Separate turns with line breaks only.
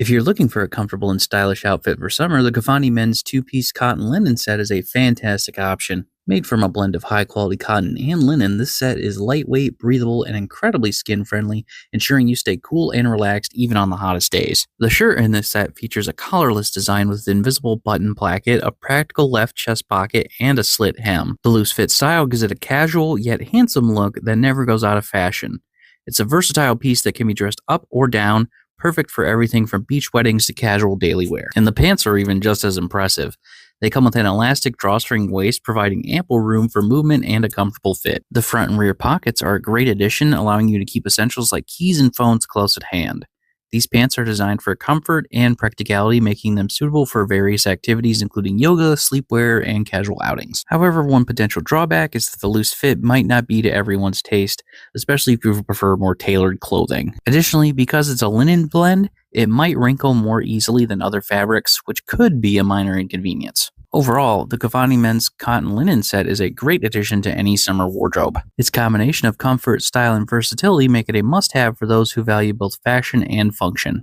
If you're looking for a comfortable and stylish outfit for summer, the COOFANDY men's two-piece cotton linen set is a fantastic option. Made from a blend of high-quality cotton and linen, this set is lightweight, breathable, and incredibly skin-friendly, ensuring you stay cool and relaxed even on the hottest days. The shirt in this set features a collarless design with invisible button placket, a practical left chest pocket, and a slit hem. The loose-fit style gives it a casual yet handsome look that never goes out of fashion. It's a versatile piece that can be dressed up or down, perfect for everything from beach weddings to casual daily wear. And the pants are even just as impressive. They come with an elastic drawstring waist, providing ample room for movement and a comfortable fit. The front and rear pockets are a great addition, allowing you to keep essentials like keys and phones close at hand. These pants are designed for comfort and practicality, making them suitable for various activities including yoga, sleepwear, and casual outings. However, one potential drawback is that the loose fit might not be to everyone's taste, especially if you prefer more tailored clothing. Additionally, because it's a linen blend, it might wrinkle more easily than other fabrics, which could be a minor inconvenience. Overall, the COOFANDY men's cotton linen set is a great addition to any summer wardrobe. Its combination of comfort, style, and versatility make it a must-have for those who value both fashion and function.